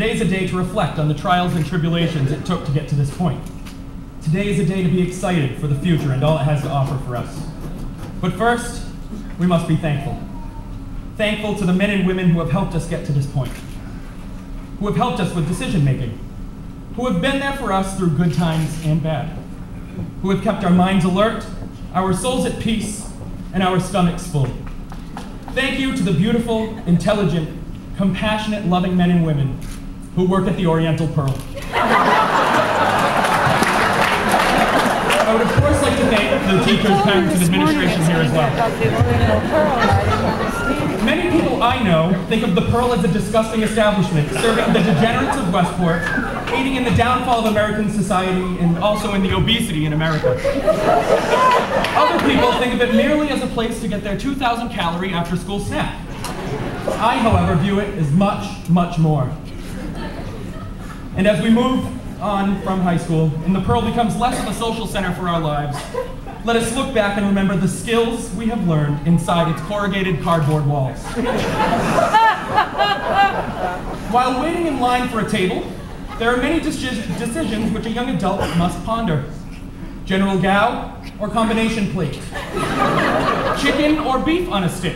Today's a day to reflect on the trials and tribulations it took to get to this point. Today is a day to be excited for the future and all it has to offer for us. But first, we must be thankful. Thankful to the men and women who have helped us get to this point, who have helped us with decision making, who have been there for us through good times and bad, who have kept our minds alert, our souls at peace, and our stomachs full. Thank you to the beautiful, intelligent, compassionate, loving men and women who work at the Oriental Pearl. I would of course like to thank the teachers, parents, and administration here as well. Many people I know think of the Pearl as a disgusting establishment, serving the degenerates of Westport, aiding in the downfall of American society, and also in the obesity in America. Other people think of it merely as a place to get their 2,000-calorie after-school snack. I, however, view it as much, much more. And as we move on from high school, and the Pearl becomes less of a social center for our lives, let us look back and remember the skills we have learned inside its corrugated cardboard walls. While waiting in line for a table, there are many decisions which a young adult must ponder. General Gao or combination plate? Chicken or beef on a stick?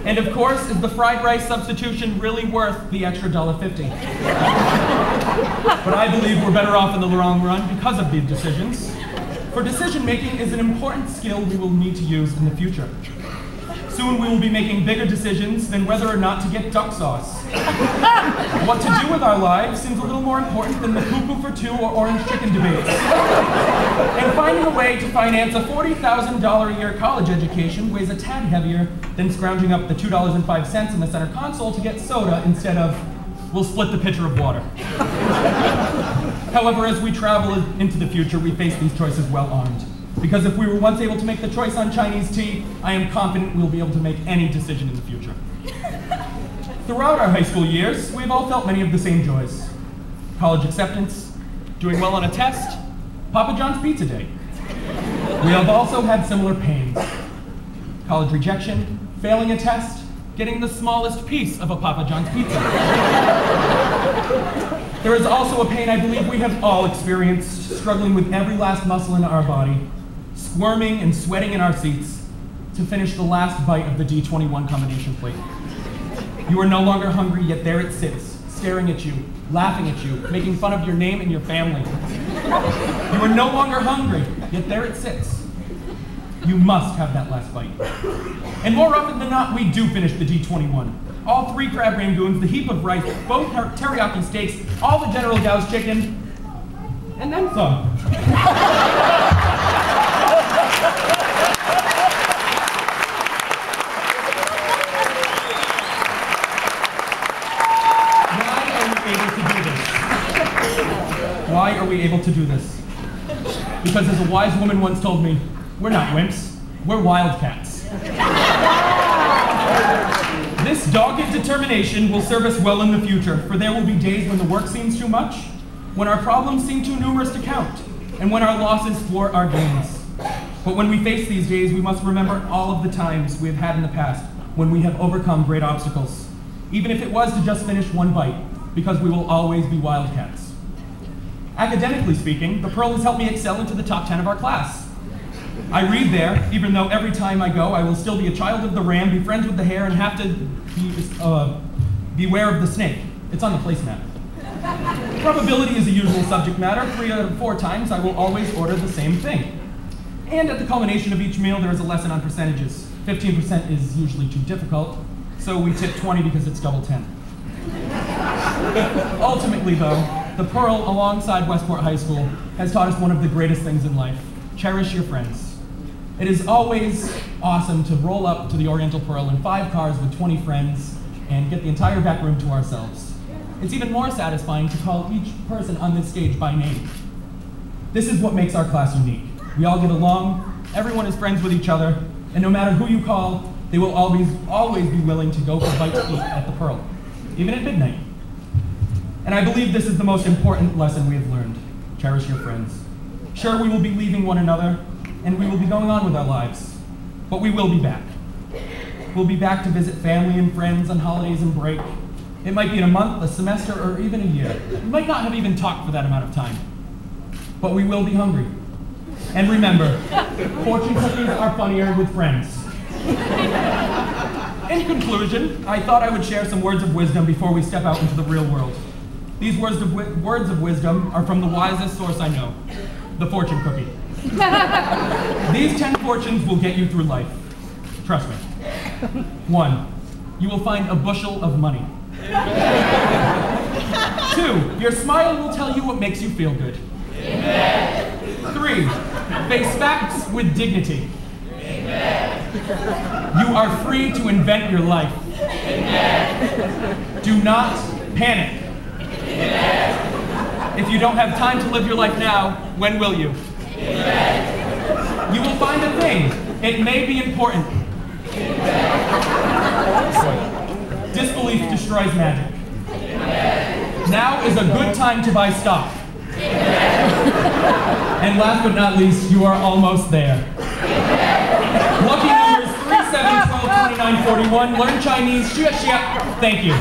And of course, is the fried rice substitution really worth the extra $1.50? But I believe we're better off in the long run because of these decisions. For decision making is an important skill we will need to use in the future. Soon we will be making bigger decisions than whether or not to get duck sauce. What to do with our lives seems a little more important than the cuckoo for two or orange chicken debates. And finding a way to finance a $40,000 a year college education weighs a tad heavier than scrounging up the $2.05 in the center console to get soda instead of, we'll split the pitcher of water. However, as we travel into the future, we face these choices well armed. Because if we were once able to make the choice on Chinese tea, I am confident we'll be able to make any decision in the future. Throughout our high school years, we've all felt many of the same joys. College acceptance, doing well on a test, Papa John's Pizza Day. We have also had similar pains. College rejection, failing a test, getting the smallest piece of a Papa John's pizza. There is also a pain I believe we have all experienced, struggling with every last muscle in our body, squirming and sweating in our seats to finish the last bite of the D21 combination plate. You are no longer hungry, yet there it sits, staring at you, laughing at you, making fun of your name and your family. You are no longer hungry, yet there it sits. You must have that last bite. And more often than not, we do finish the D21. All 3 crab rangoons, the heap of rice, both teriyaki steaks, all the General Gao's chicken, and then some. Why are we able to do this? Because as a wise woman once told me, we're not wimps, we're wildcats. This dogged determination will serve us well in the future, for there will be days when the work seems too much, when our problems seem too numerous to count, and when our losses thwart our gains. But when we face these days, we must remember all of the times we have had in the past when we have overcome great obstacles, even if it was to just finish one bite, because we will always be wildcats. Academically speaking, the Pearl has helped me excel into the top 10 of our class. I read there, even though every time I go, I will still be a child of the ram, be friends with the hare, and have to beware of the snake. It's on the placemat. Probability is the usual subject matter. 3 out of 4 times, I will always order the same thing. And at the culmination of each meal, there is a lesson on percentages. 15% is usually too difficult, so we tip 20 because it's double 10. Ultimately, though, the Pearl, alongside Westport High School, has taught us one of the greatest things in life. Cherish your friends. It is always awesome to roll up to the Oriental Pearl in 5 cars with 20 friends and get the entire back room to ourselves. It's even more satisfying to call each person on this stage by name. This is what makes our class unique. We all get along, everyone is friends with each other, and no matter who you call, they will always be willing to go for a bite to eat at the Pearl, even at midnight. And I believe this is the most important lesson we have learned. Cherish your friends. Sure, we will be leaving one another, and we will be going on with our lives, but we will be back. We'll be back to visit family and friends on holidays and break. It might be in a month, a semester, or even a year. We might not have even talked for that amount of time. But we will be hungry. And remember, fortune cookies are funnier with friends. In conclusion, I thought I would share some words of wisdom before we step out into the real world. These words of wisdom are from the wisest source I know, the fortune cookie. These 10 fortunes will get you through life. Trust me. 1, you will find a bushel of money. 2, your smile will tell you what makes you feel good. 3, face facts with dignity. You are free to invent your life. Do not panic. If you don't have time to live your life now, when will you? You will find a thing. It may be important. Disbelief destroys magic. Now is a good time to buy stock. And last but not least, you are almost there. Lucky numbers 3, 7, 12, 29, 41. Learn Chinese. Xia xia. Thank you.